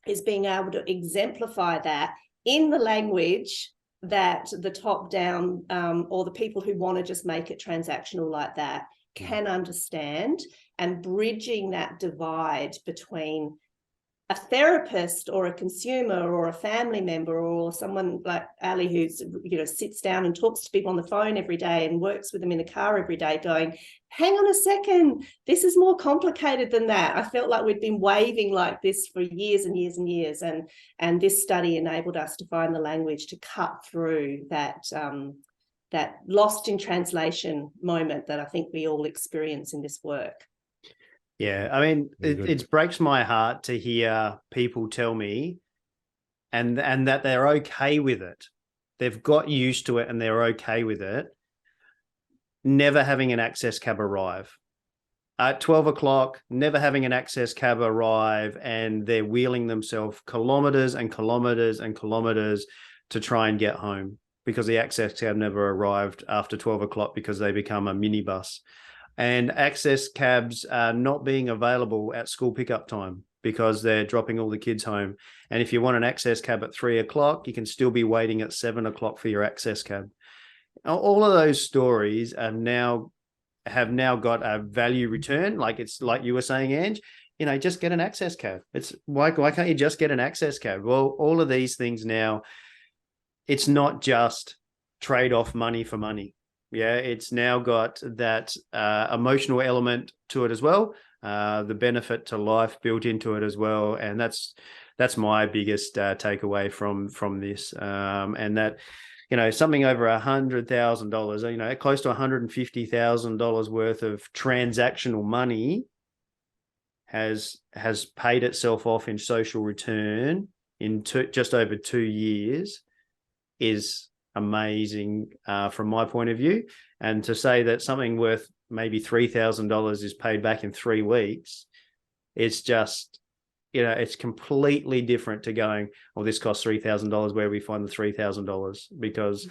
is being able to exemplify that in the language that the top down or the people who want to just make it transactional like that can understand, and bridging that divide between a therapist or a consumer or a family member or someone like Ali who's sits down and talks to people on the phone every day and works with them in the car every day, going, hang on a second, this is more complicated than that. I felt like we'd been waving like this for years and years and years, and this study enabled us to find the language to cut through that lost in translation moment that I think we all experience in this work. Yeah, I mean, it breaks my heart to hear people tell me and that they're okay with it. They've got used to it and they're okay with it. Never having an access cab arrive. At 12 o'clock, never having an access cab arrive, and they're wheeling themselves kilometres and kilometres and kilometres to try and get home because the access cab never arrived after 12 o'clock because they become a minibus. And access cabs are not being available at school pickup time because they're dropping all the kids home. And if you want an access cab at 3 o'clock, you can still be waiting at 7 o'clock for your access cab. All of those stories have now got a value return. Like it's like you were saying, Ange, just get an access cab. It's why can't you just get an access cab? Well, all of these things now, it's not just trade off money for money. Yeah, it's now got that emotional element to it as well, the benefit to life built into it as well, and that's my biggest takeaway from this, and that something over $100,000, close to $150,000 worth of transactional money has paid itself off in social return in just over 2 years is amazing from my point of view. And to say that something worth maybe $3,000 is paid back in 3 weeks, it's just, it's completely different to going, this costs $3,000, where we find the $3,000, because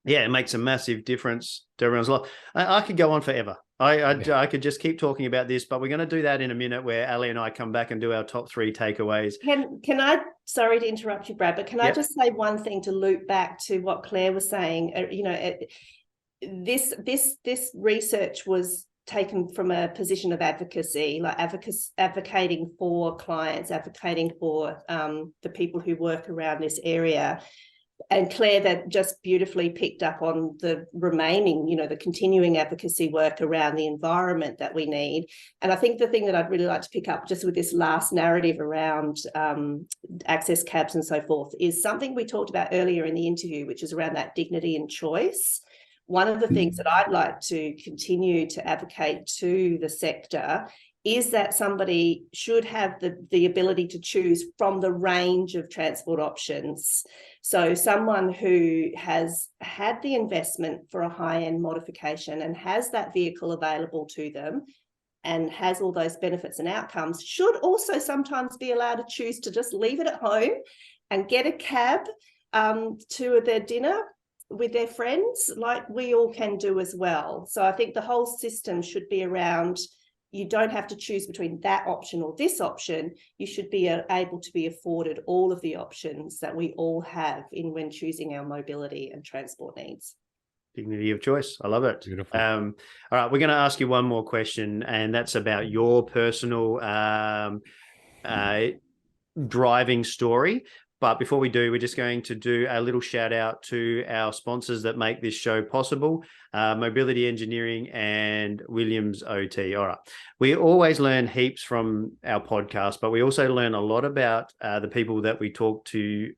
it makes a massive difference to everyone's life. I could go on forever. I could just keep talking about this, but we're going to do that in a minute, where Ali and I come back and do our top 3 takeaways. Can I, sorry to interrupt you, Brad, but can I just say one thing to loop back to what Claire was saying? This research was taken from a position of advocacy, like advocating for clients, advocating for the people who work around this area. And Claire, that just beautifully picked up on the remaining, the continuing advocacy work around the environment that we need. And I think the thing that I'd really like to pick up just with this last narrative around access cabs and so forth is something we talked about earlier in the interview, which is around that dignity and choice. One of the things that I'd like to continue to advocate to the sector is that somebody should have the ability to choose from the range of transport options. So someone who has had the investment for a high-end modification and has that vehicle available to them and has all those benefits and outcomes should also sometimes be allowed to choose to just leave it at home and get a cab to their dinner with their friends, like we all can do as well. So I think the whole system should be around, you don't have to choose between that option or this option. You should be able to be afforded all of the options that we all have when choosing our mobility and transport needs. Dignity of choice. I love it. Beautiful. All right, we're going to ask you one more question, and that's about your personal driving story. But before we do, we're just going to do a little shout out to our sponsors that make this show possible, Mobility Engineering and Williams OT. All right. We always learn heaps from our podcast, but we also learn a lot about the people that we talk to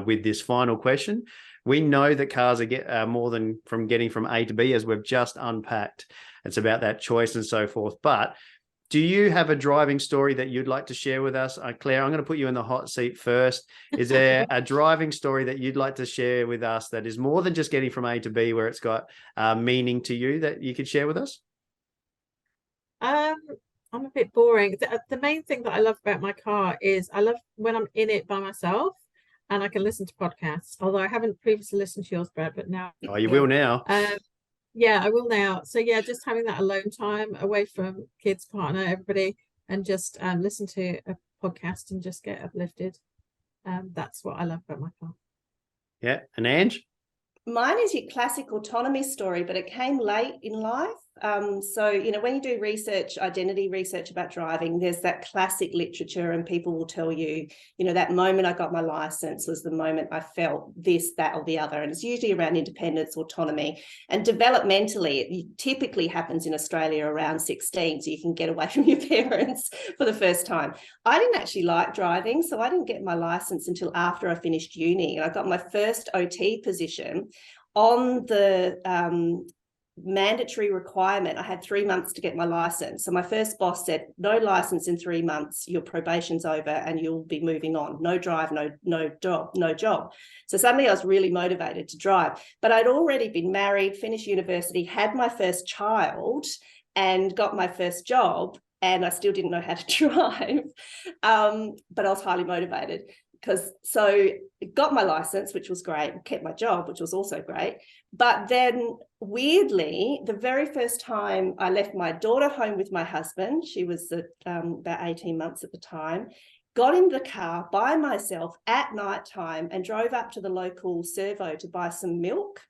with this final question. We know that cars are more than getting from A to B, as we've just unpacked. It's about that choice and so forth. But do you have a driving story that you'd like to share with us? Claire, I'm going to put you in the hot seat first. Is there a driving story that you'd like to share with us that is more than just getting from A to B, where it's got meaning to you, that you could share with us? I'm a bit boring. The main thing that I love about my car is I love when I'm in it by myself and I can listen to podcasts, although I haven't previously listened to yours, Brad, but now. Oh, you will now. Yeah, I will now. So yeah, just having that alone time away from kids, partner, everybody, and just listen to a podcast and just get uplifted. That's what I love about my car. Yeah. And Ange? Mine is your classic autonomy story, but it came late in life. So, when you do research, identity research about driving, there's that classic literature and people will tell you, that moment I got my license was the moment I felt this, that, or the other. And it's usually around independence, autonomy, and developmentally, it typically happens in Australia around 16. So you can get away from your parents for the first time. I didn't actually like driving, so I didn't get my license until after I finished uni. And I got my first OT position on the mandatory requirement, I had 3 months to get my license. So my first boss said, no license in 3 months, your probation's over and you'll be moving on. No drive, no job. So suddenly I was really motivated to drive. But I'd already been married, finished university, had my first child, and got my first job. And I still didn't know how to drive. But I was highly motivated. So got my license, which was great, kept my job, which was also great. But then weirdly, the very first time I left my daughter home with my husband, she was about 18 months at the time, got in the car by myself at night time and drove up to the local servo to buy some milk.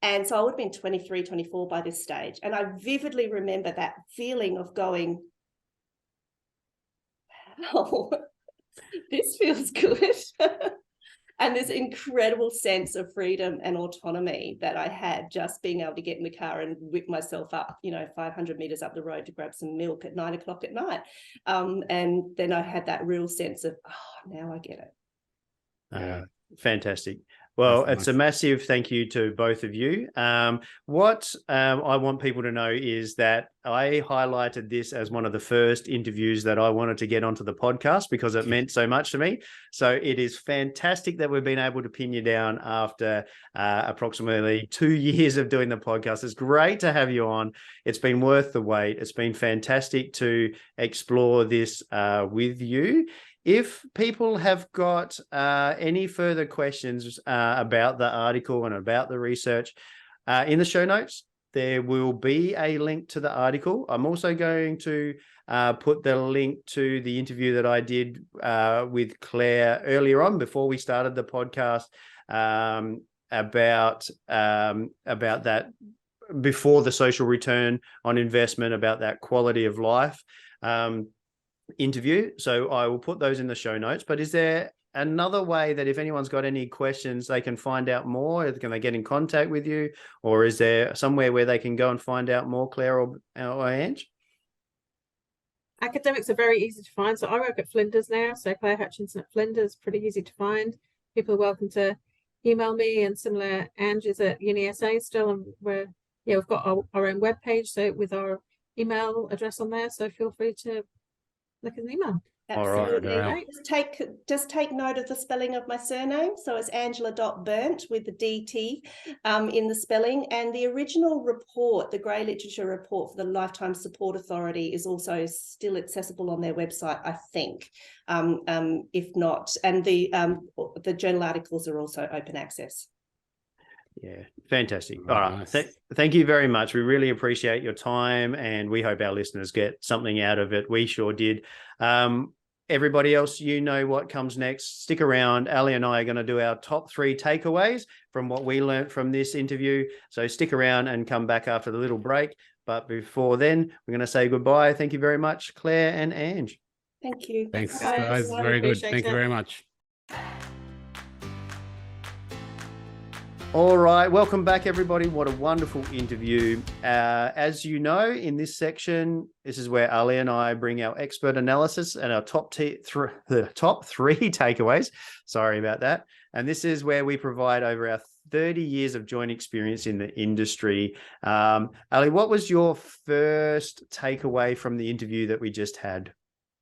And so I would have been 23, 24 by this stage. And I vividly remember that feeling of going, wow, this feels good. And this incredible sense of freedom and autonomy that I had just being able to get in the car and whip myself up, 500 meters up the road to grab some milk at 9 o'clock at night. And then I had that real sense of, now I get it. Fantastic. Well, That's it's a massive thank you to both of you. What I want people to know is that I highlighted this as one of the first interviews that I wanted to get onto the podcast because it meant so much to me. So it is fantastic that we've been able to pin you down after approximately 2 years of doing the podcast. It's great to have you on. It's been worth the wait. It's been fantastic to explore this with you. If people have got any further questions about the article and about the research, in the show notes, there will be a link to the article. I'm also going to put the link to the interview that I did with Claire earlier on before we started the podcast about that, before the social return on investment, about that quality of life interview. So I will put those in the show notes. But is there another way that if anyone's got any questions, they can find out more? Can they get in contact with you? Or is there somewhere where they can go and find out more, Claire or Ange? Academics are very easy to find. So I work at Flinders now. So Claire Hutchinson at Flinders, pretty easy to find. People are welcome to email me, and similar, Ange is at UniSA still. And we've got our own webpage, so with our email address on there. So feel free to look at an email. Absolutely. All right. Just take note of the spelling of my surname. So it's Angela.Berndt with the DT in the spelling. And the original report, the Grey Literature Report for the Lifetime Support Authority, is also still accessible on their website, I think. If not, and the journal articles are also open access. Yeah, fantastic. All right. Thank you very much. We really appreciate your time, and we hope our listeners get something out of it. We sure did. Everybody else, you know what comes next. Stick around. Ali and I are going to do our top 3 takeaways from what we learned from this interview. So stick around and come back after the little break. But before then, we're going to say goodbye. Thank you very much, Claire and Ange. Thank you. Thanks, guys. Very good. Thank you very much. All right, welcome back, everybody. What a wonderful interview. As you know, in this section, this is where Ali and I bring our expert analysis and our top 3 takeaways. Sorry about that. And this is where we provide over our 30 years of joint experience in the industry. Ali, what was your first takeaway from the interview that we just had?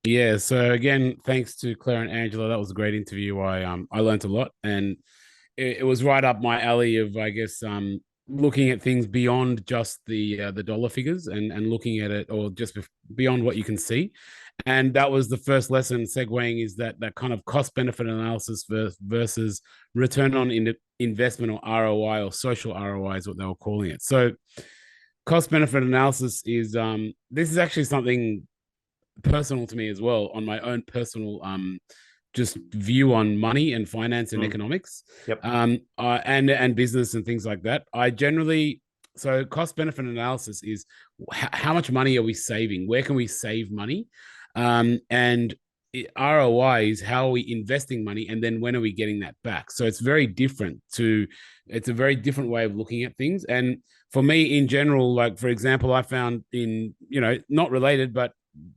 Yeah, so again, thanks to Claire and Angela. That was a great interview. I learned a lot, and it was right up my alley of, I guess, looking at things beyond just the dollar figures and looking at it, or just beyond what you can see. And that was the first lesson, segueing, is that kind of cost benefit analysis versus return on investment, or ROI, or social ROI is what they were calling it. So cost benefit analysis is this is actually something personal to me as well, on my own personal just view on money and finance and economics. Yep. And business and things like that. So cost benefit analysis is how much money are we saving? Where can we save money? And ROI is how are we investing money, and then when are we getting that back? So it's a very different way of looking at things. And for me in general, like, for example, I found in, not related, but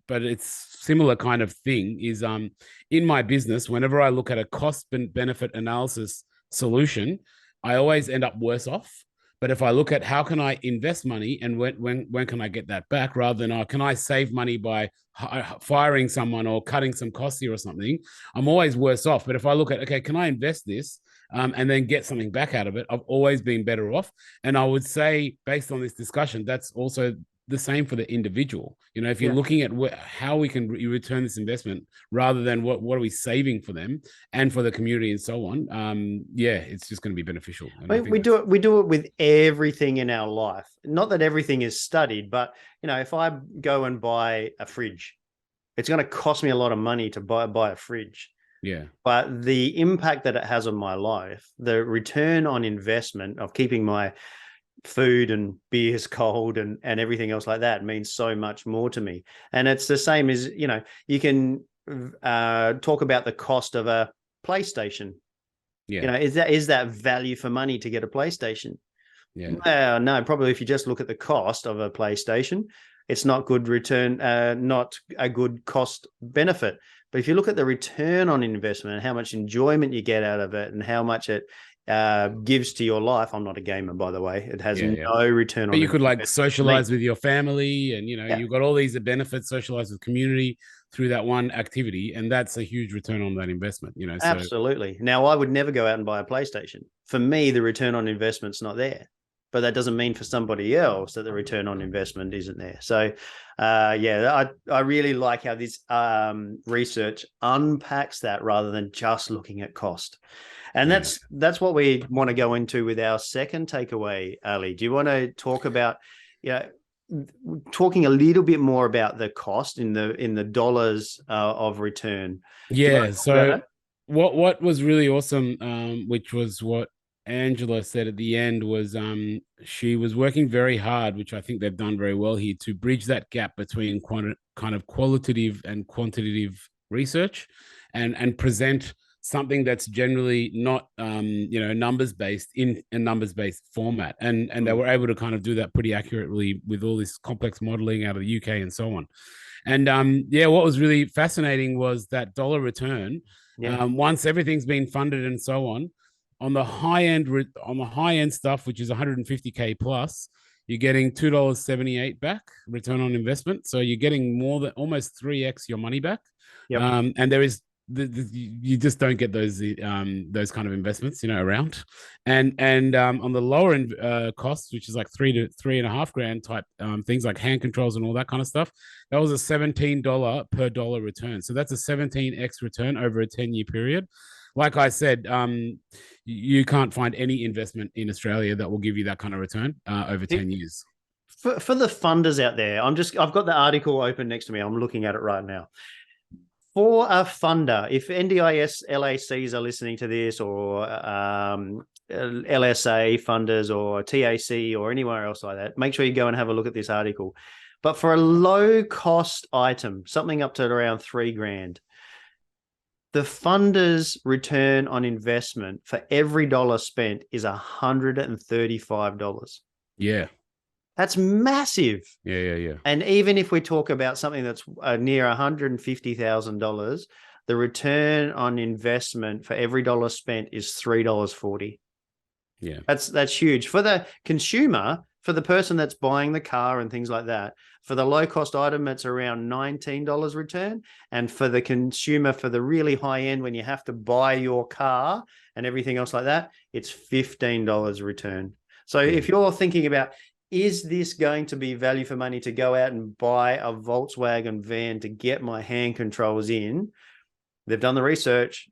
it's similar kind of thing, is in my business, whenever I look at a cost benefit analysis solution, I always end up worse off. But if I look at how can I invest money and when can I get that back, rather than can I save money by firing someone or cutting some costs here or something, I'm always worse off. But if I look at, okay, can I invest this and then get something back out of it, I've always been better off. And I would say, based on this discussion, that's also the same for the individual. If you're looking at how we can return this investment rather than what are we saving for them and for the community and so on, it's just going to be beneficial. We do it with everything in our life. Not that everything is studied, but if I go and buy a fridge, it's going to cost me a lot of money to buy a fridge. Yeah. But the impact that it has on my life, the return on investment of keeping my food and beers cold and everything else like that means so much more to me. And it's the same as, you can talk about the cost of a PlayStation. Yeah. Is that value for money to get a PlayStation? Yeah. No, probably if you just look at the cost of a PlayStation, it's not good return, not a good cost benefit. But if you look at the return on investment and how much enjoyment you get out of it and how much it gives to your life. I'm not a gamer, by the way. It has no return on. But you could like socialize with your family, and you've got all these benefits, socialize with community through that one activity, and that's a huge return on that investment. Absolutely. Now, I would never go out and buy a PlayStation. For me, the return on investment's not there. But that doesn't mean for somebody else that the return on investment isn't there. So, I really like how this research unpacks that rather than just looking at cost. And that's what we want to go into with our second takeaway, Ali. Do you want to talk about, talking a little bit more about the cost in the dollars of return? Yeah. So what was really awesome, which was what Angela said at the end, was she was working very hard, which I think they've done very well here, to bridge that gap between kind of qualitative and quantitative research and present something that's generally not numbers based in a numbers based format, and they were able to kind of do that pretty accurately with all this complex modeling out of the UK and so on. And what was really fascinating was that dollar return. Once everything's been funded and so on the high end stuff, which is 150k plus, you're getting $2.78 back return on investment. So you're getting more than almost 3x your money back. And there is you just don't get those kind of investments around. And on the lower end costs, which is like $3 to $3.5 grand type things like hand controls and all that kind of stuff, that was a $17 per dollar return. So that's a 17x return over a 10-year period. Like I said, you can't find any investment in Australia that will give you that kind of return over 10 years. For the funders out there, I've got the article open next to me. I'm looking at it right now. For a funder, if NDIS LACs are listening to this, or LSA funders or TAC or anywhere else like that, make sure you go and have a look at this article. But for a low cost item, something up to around $3 grand, the funder's return on investment for every dollar spent is $135. Yeah. That's massive. Yeah. And even if we talk about something that's near $150,000, the return on investment for every dollar spent is $3.40. Yeah. That's huge. For the consumer, for the person that's buying the car and things like that, for the low-cost item, it's around $19 return. And for the consumer, for the really high end, when you have to buy your car and everything else like that, it's $15 return. So if you're thinking about, is this going to be value for money to go out and buy a Volkswagen van to get my hand controls in? They've done the research.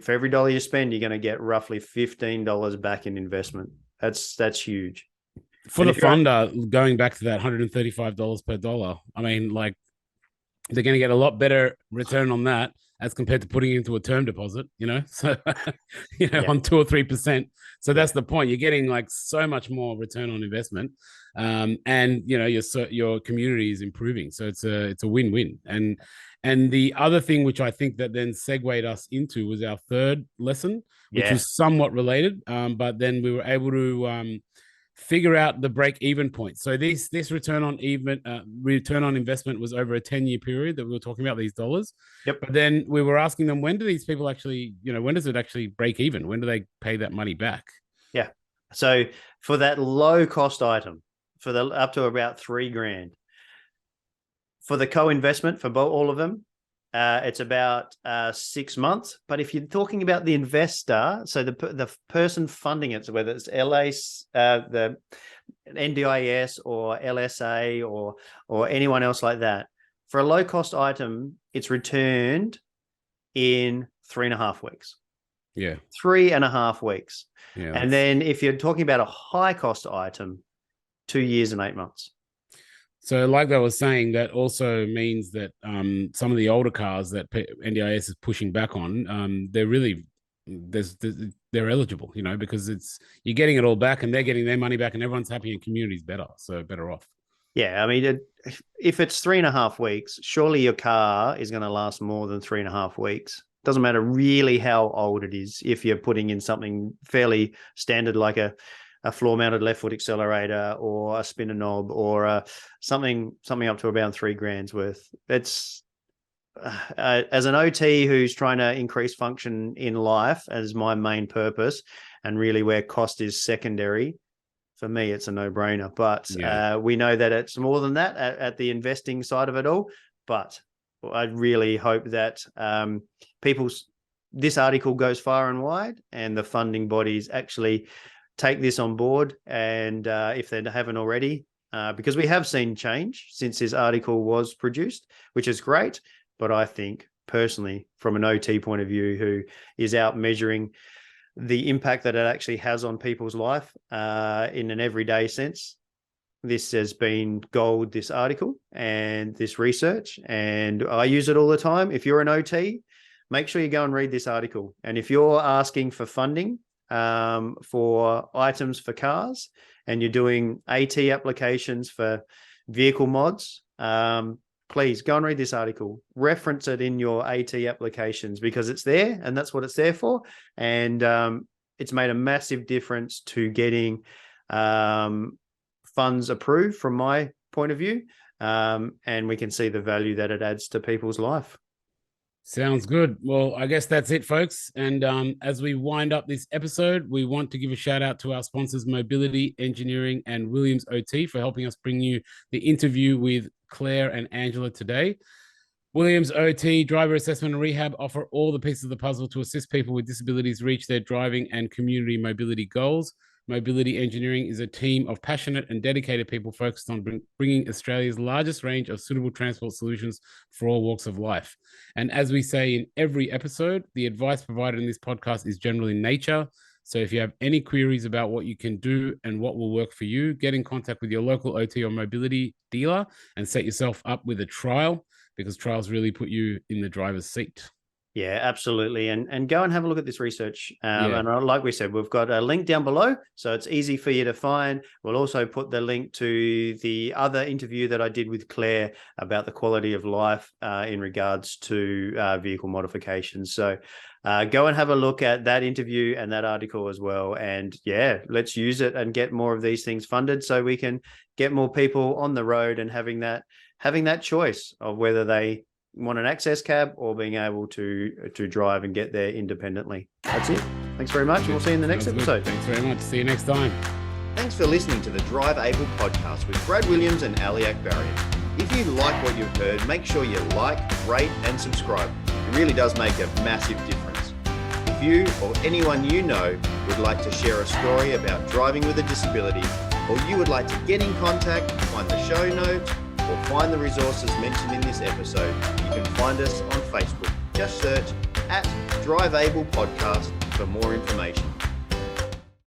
For every dollar you spend, you're going to get roughly $15 back in investment. That's huge. For the funder, going back to that $135 per dollar, I mean, like, they're going to get a lot better return on that as compared to putting it into a term deposit, so, on 2 or 3%. So that's the point. You're getting like so much more return on investment. And, your community is improving. So it's a win-win. And the other thing, which I think that then segued us into, was our third lesson, which was somewhat related. But then we were able to, figure out the break-even point. So this return on investment was over a 10-year period that we were talking about, these dollars. Yep. But then we were asking them, when do these people actually, when does it actually break even? When do they pay that money back? So for that low cost item, for the up to about $3,000, for the co-investment for all of them, it's about 6 months. But if you're talking about the investor, so the person funding it, so whether it's the NDIS or LSA or anyone else like that, for a low cost item, it's returned in 3.5 weeks. Yeah. 3.5 weeks. Yeah. And then if you're talking about a high cost item, 2 years and 8 months. So like I was saying, that also means that some of the older cars that NDIS is pushing back on, they're really, they're eligible, because you're getting it all back and they're getting their money back and everyone's happy and community's better. So better off. Yeah. I mean, if it's 3.5 weeks, surely your car is going to last more than 3.5 weeks. Doesn't matter really how old it is. If you're putting in something fairly standard, like a floor-mounted left-foot accelerator or a spinner knob or something up to about $3,000 worth. It's as an OT who's trying to increase function in life as my main purpose, and really where cost is secondary. For me, it's a no-brainer. But we know that it's more than that at the investing side of it all. But I really hope that this article goes far and wide, and the funding bodies actually take this on board. And if they haven't already, because we have seen change since this article was produced, which is great. But I think personally, from an OT point of view, who is out measuring the impact that it actually has on people's life in an everyday sense, this has been gold, this article and this research, and I use it all the time. If you're an OT, make sure you go and read this article. And if you're asking for funding for items for cars and you're doing AT applications for vehicle mods, please go and read this article. Reference it in your AT applications, because it's there and that's what it's there for. And it's made a massive difference to getting funds approved from my point of view. And we can see the value that it adds to people's life. Sounds good. Well, I guess that's it, folks. And as we wind up this episode, we want to give a shout out to our sponsors, Mobility Engineering and Williams OT, for helping us bring you the interview with Claire and Angela today. Williams OT, Driver Assessment and Rehab offer all the pieces of the puzzle to assist people with disabilities reach their driving and community mobility goals. Mobility Engineering is a team of passionate and dedicated people focused on bringing Australia's largest range of suitable transport solutions for all walks of life. And as we say in every episode, the advice provided in this podcast is general in nature. So if you have any queries about what you can do and what will work for you, get in contact with your local OT or mobility dealer and set yourself up with a trial, because trials really put you in the driver's seat. Yeah, absolutely. And go and have a look at this research. And like we said, we've got a link down below, so it's easy for you to find. We'll also put the link to the other interview that I did with Claire about the quality of life in regards to vehicle modifications. So go and have a look at that interview and that article as well. And yeah, let's use it and get more of these things funded so we can get more people on the road and having that choice of whether they want an access cab or being able to drive and get there independently. That's it. Thanks very much. We'll see you in the next episode. Thanks very much. See you next time. Thanks for listening to the Drive Able podcast with Brad Williams and Ali Akbarian. If you like what you've heard, make sure you like, rate and subscribe. It really does make a massive difference. If you or anyone you know would like to share a story about driving with a disability, or you would like to get in contact, find the show notes, or find the resources mentioned in this episode, you can find us on Facebook. Just search @Drive Able Podcast for more information.